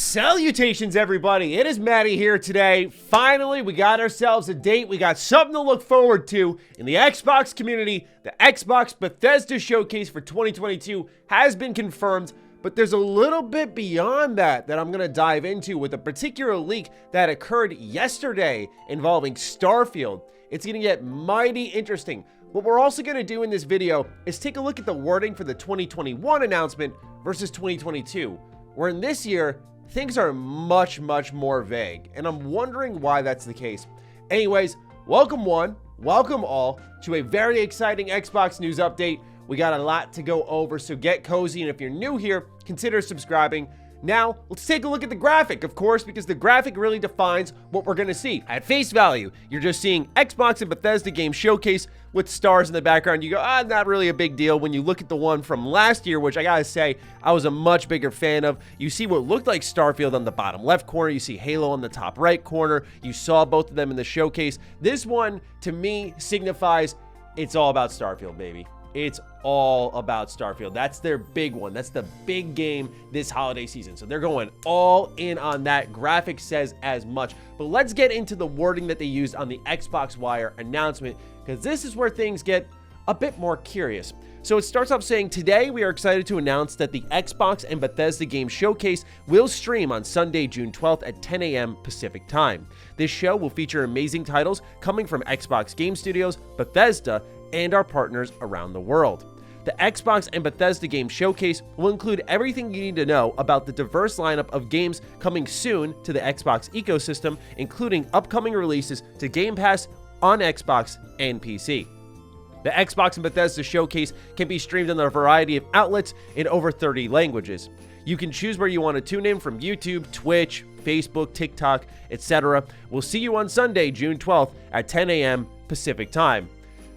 Salutations, everybody. It is Matty here today. Finally, we got ourselves a date. We got something to look forward to in the Xbox community. The Xbox Bethesda Showcase for 2022 has been confirmed, but there's a little bit beyond that I'm going to dive into with a particular leak that occurred yesterday involving Starfield. It's going to get mighty interesting. What we're also going to do in this video is take a look at the wording for the 2021 announcement versus 2022. Where in this year, things are much more vague, and I'm wondering why that's the case. Anyways, welcome one, welcome all to a very exciting Xbox news update. We got a lot to go over, so get cozy, and if you're new here, consider subscribing. Now, let's take a look at the graphic, of course, because the graphic really defines what we're going to see. At face value, you're just seeing Xbox and Bethesda game showcase with stars in the background. You go, not really a big deal. When you look at the one from last year, which I gotta say, I was a much bigger fan of, you see what looked like Starfield on the bottom left corner. You see Halo on the top right corner. You saw both of them in the showcase. This one, to me, signifies it's all about Starfield, baby. It's all about Starfield. That's their big one. That's the big game this holiday season. So they're going all in on that. Graphics says as much. But let's get into the wording that they used on the Xbox Wire announcement, because this is where things get a bit more curious. So it starts off saying, today we are excited to announce that the Xbox and Bethesda Game Showcase will stream on Sunday, June 12th at 10 a.m. Pacific Time. This show will feature amazing titles coming from Xbox Game Studios, Bethesda, and our partners around the world. The Xbox and Bethesda Game Showcase will include everything you need to know about the diverse lineup of games coming soon to the Xbox ecosystem, including upcoming releases to Game Pass on Xbox and PC. The Xbox and Bethesda Showcase can be streamed on a variety of outlets in over 30 languages. You can choose where you want to tune in from YouTube, Twitch, Facebook, TikTok, etc. We'll see you on Sunday, June 12th at 10 a.m. Pacific Time.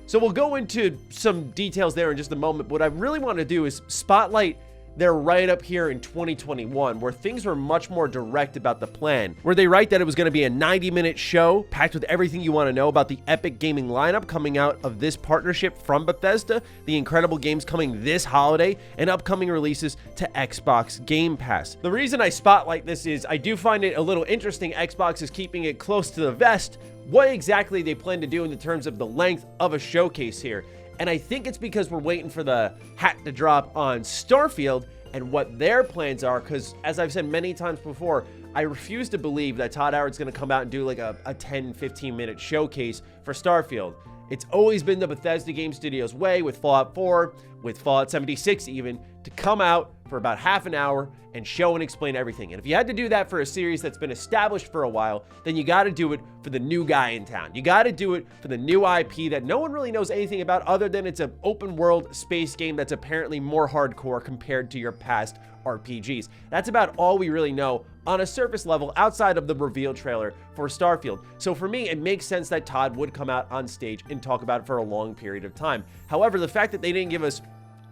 So we'll go into some details there in just a moment. What I really want to do is spotlight their write-up here in 2021, where things were much more direct about the plan, where they write that it was going to be a 90-minute show packed with everything you want to know about the epic gaming lineup coming out of this partnership from Bethesda, the incredible games coming this holiday, and upcoming releases to Xbox Game Pass. The reason I spotlight this is I do find it a little interesting. Xbox is keeping it close to the vest what exactly they plan to do in the terms of the length of a showcase here. And I think it's because we're waiting for the hat to drop on Starfield and what their plans are, because as I've said many times before, I refuse to believe that Todd Howard's going to come out and do like a 10-15 minute showcase for Starfield. It's always been the Bethesda Game Studios way with Fallout 4, with Fallout 76 even, to come out for about half an hour and show and explain everything. And if you had to do that for a series that's been established for a while, then you got to do it for the new guy in town. You got to do it for the new IP that no one really knows anything about other than it's an open world space game that's apparently more hardcore compared to your past RPGs. That's about all we really know on a surface level outside of the reveal trailer for Starfield. So for me, it makes sense that Todd would come out on stage and talk about it for a long period of time. However, the fact that they didn't give us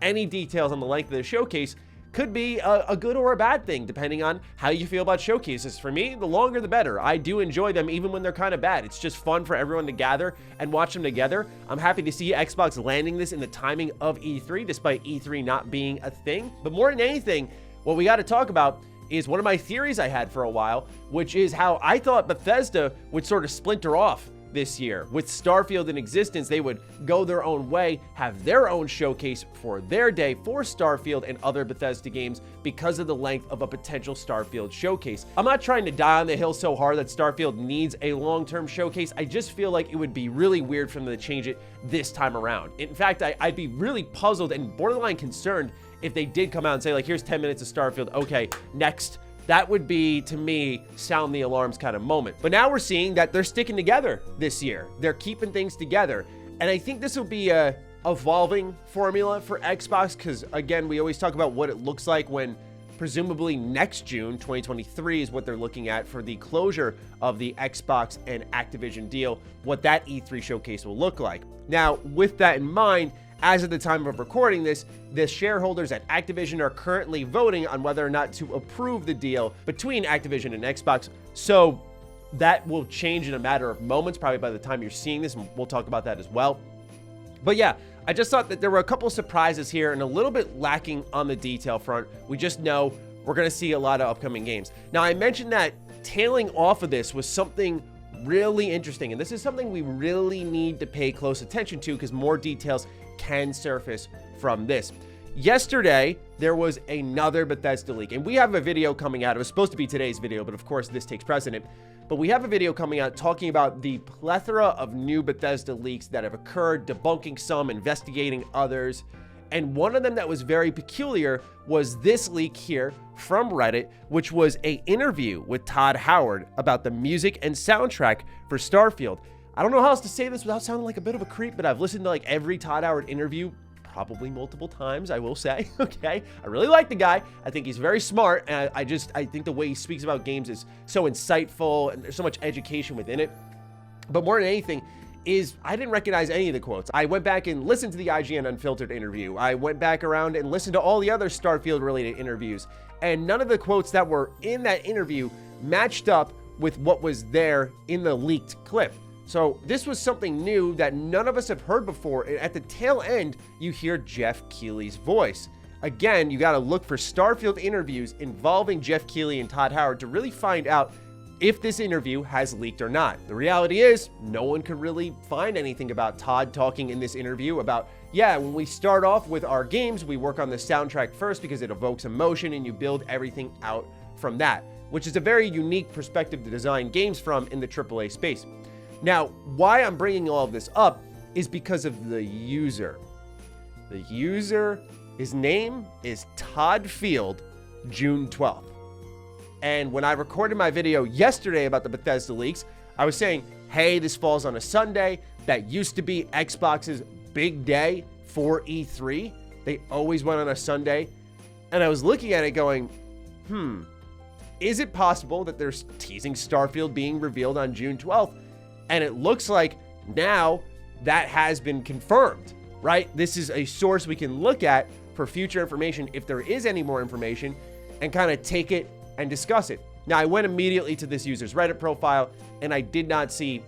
any details on the length of the showcase could be a good or a bad thing, depending on how you feel about showcases. For me, the longer the better. I do enjoy them even when they're kind of bad. It's just fun for everyone to gather and watch them together. I'm happy to see Xbox landing this in the timing of E3, despite E3 not being a thing. But more than anything, what we got to talk about is one of my theories I had for a while, which is how I thought Bethesda would sort of splinter off this year. With Starfield in existence, they would go their own way, have their own showcase for their day for Starfield and other Bethesda games because of the length of a potential Starfield showcase. I'm not trying to die on the hill so hard that Starfield needs a long-term showcase. I just feel like it would be really weird for them to change it this time around. In fact, I'd be really puzzled and borderline concerned if they did come out and say, like, here's 10 minutes of Starfield, okay, next. That would be, to me, sound the alarms kind of moment. But now we're seeing that they're sticking together this year. They're keeping things together. And I think this will be a evolving formula for Xbox, because, again, we always talk about what it looks like when presumably next June, 2023, is what they're looking at for the closure of the Xbox and Activision deal, what that E3 showcase will look like. Now, with that in mind, as of the time of recording this, the shareholders at Activision are currently voting on whether or not to approve the deal between Activision and Xbox. So that will change in a matter of moments, probably by the time you're seeing this, and we'll talk about that as well. But yeah, I just thought that there were a couple of surprises here and a little bit lacking on the detail front. We just know we're going to see a lot of upcoming games. Now, I mentioned that tailing off of this was something really interesting, and this is something we really need to pay close attention to because more details can surface from this. Yesterday, there was another Bethesda leak, and we have a video coming out. It was supposed to be today's video, but of course this takes precedent. But we have a video coming out talking about the plethora of new Bethesda leaks that have occurred, debunking some, investigating others. And one of them that was very peculiar was this leak here from Reddit, which was an interview with Todd Howard about the music and soundtrack for Starfield. I don't know how else to say this without sounding like a bit of a creep, but I've listened to like every Todd Howard interview probably multiple times, I will say. Okay, I really like the guy. I think he's very smart, and I think the way he speaks about games is so insightful, and there's so much education within it. But more than anything is I didn't recognize any of the quotes. I went back and listened to the IGN Unfiltered interview. I went back around and listened to all the other Starfield related interviews, and none of the quotes that were in that interview matched up with what was there in the leaked clip. So this was something new that none of us have heard before. At the tail end, you hear Jeff Keighley's voice. Again, you got to look for Starfield interviews involving Jeff Keighley and Todd Howard to really find out if this interview has leaked or not. The reality is, no one could really find anything about Todd talking in this interview about, yeah, when we start off with our games, we work on the soundtrack first because it evokes emotion and you build everything out from that, which is a very unique perspective to design games from in the AAA space. Now, why I'm bringing all of this up is because of the user. The user, his name is Todd Field, June 12th. And when I recorded my video yesterday about the Bethesda leaks, I was saying, hey, this falls on a Sunday. That used to be Xbox's big day for E3. They always went on a Sunday. And I was looking at it going, is it possible that they're teasing Starfield being revealed on June 12th? And it looks like now that has been confirmed, right? This is a source we can look at for future information if there is any more information and kind of take it and discuss it. Now, I went immediately to this user's Reddit profile and I did not see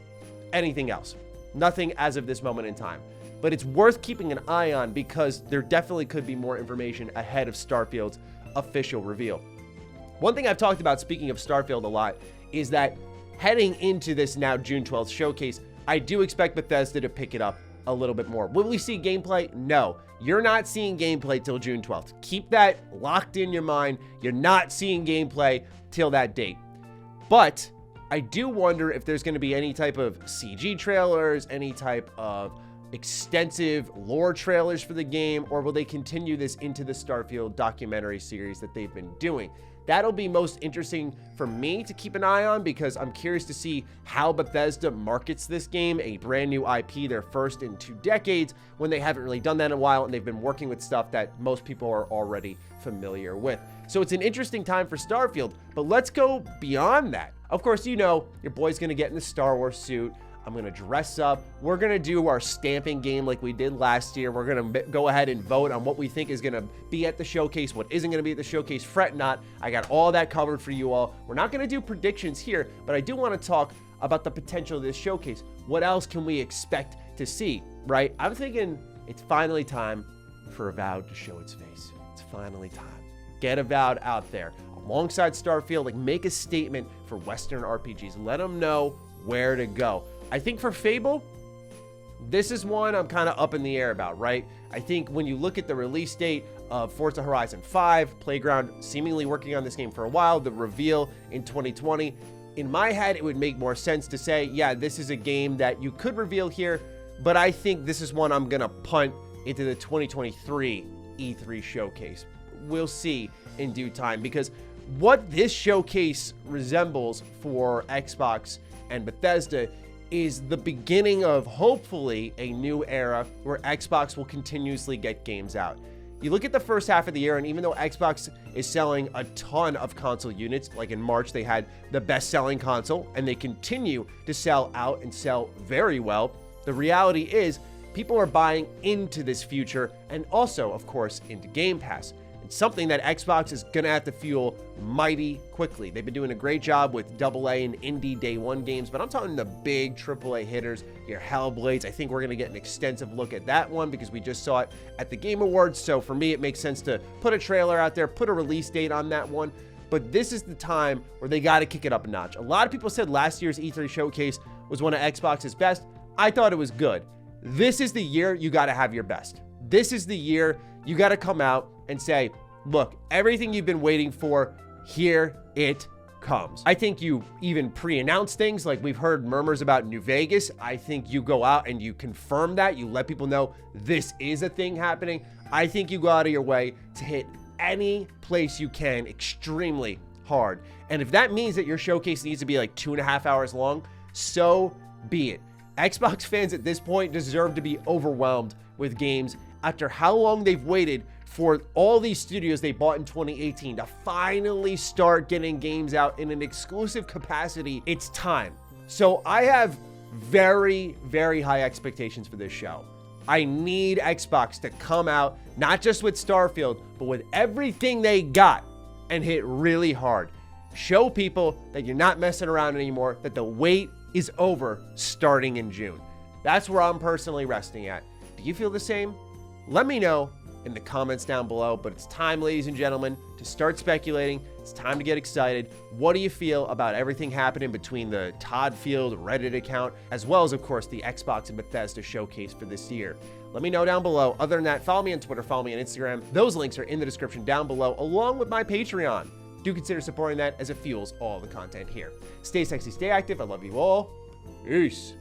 anything else. Nothing as of this moment in time. But it's worth keeping an eye on because there definitely could be more information ahead of Starfield's official reveal. One thing I've talked about, speaking of Starfield a lot, is that heading into this now June 12th showcase, I do expect Bethesda to pick it up a little bit more. Will we see gameplay? No. You're not seeing gameplay till June 12th. Keep that locked in your mind. You're not seeing gameplay till that date. But I do wonder if there's going to be any type of CG trailers, any type of extensive lore trailers for the game, or will they continue this into the Starfield documentary series that they've been doing? That'll be most interesting for me to keep an eye on because I'm curious to see how Bethesda markets this game, a brand new IP, their first in 2 decades, when they haven't really done that in a while and they've been working with stuff that most people are already familiar with. So it's an interesting time for Starfield, but let's go beyond that. Of course, you know, your boy's gonna get in the Star Wars suit. I'm going to dress up. We're going to do our stamping game like we did last year. We're going to go ahead and vote on what we think is going to be at the showcase, what isn't going to be at the showcase. Fret not. I got all that covered for you all. We're not going to do predictions here, but I do want to talk about the potential of this showcase. What else can we expect to see, right? I'm thinking it's finally time for Avowed to show its face. It's finally time. Get Avowed out there alongside Starfield. Like, make a statement for Western RPGs. Let them know where to go. I think for Fable, this is one I'm kind of up in the air about, right? I think when you look at the release date of Forza Horizon 5, Playground seemingly working on this game for a while, the reveal in 2020, in my head, it would make more sense to say, yeah, this is a game that you could reveal here, but I think this is one I'm going to punt into the 2023 E3 showcase. We'll see in due time, because what this showcase resembles for Xbox and Bethesda is the beginning of hopefully a new era where Xbox will continuously get games out. You look at the first half of the year, and even though Xbox is selling a ton of console units, like in March they had the best-selling console, and they continue to sell out and sell very well, the reality is people are buying into this future and also, of course, into Game Pass. And something that Xbox is going to have to fuel mighty quickly. They've been doing a great job with AA and indie day one games, but I'm talking the big AAA hitters, your Hellblades. I think we're going to get an extensive look at that one because we just saw it at the Game Awards. So for me, it makes sense to put a trailer out there, put a release date on that one. But this is the time where they got to kick it up a notch. A lot of people said last year's E3 showcase was one of Xbox's best. I thought it was good. This is the year you got to have your best. This is the year you got to come out and say, look, everything you've been waiting for, here it comes. I think you even pre-announce things, like we've heard murmurs about New Vegas. I think you go out and you confirm that. You let people know this is a thing happening. I think you go out of your way to hit any place you can extremely hard. And if that means that your showcase needs to be like 2.5 hours long, so be it. Xbox fans at this point deserve to be overwhelmed with games after how long they've waited for all these studios they bought in 2018 to finally start getting games out in an exclusive capacity. It's time. So I have very, very high expectations for this show. I need Xbox to come out, not just with Starfield, but with everything they got and hit really hard. Show people that you're not messing around anymore, that the wait is over starting in June. That's where I'm personally resting at. Do you feel the same? Let me know in the comments down below, but it's time, ladies and gentlemen, to start speculating. It's time to get excited. What do you feel about everything happening between the Todd Field Reddit account, as well as, of course, the Xbox and Bethesda showcase for this year? Let me know down below. Other than that, follow me on Twitter, follow me on Instagram. Those links are in the description down below, along with my Patreon. Do consider supporting that as it fuels all the content here. Stay sexy, stay active. I love you all. Peace.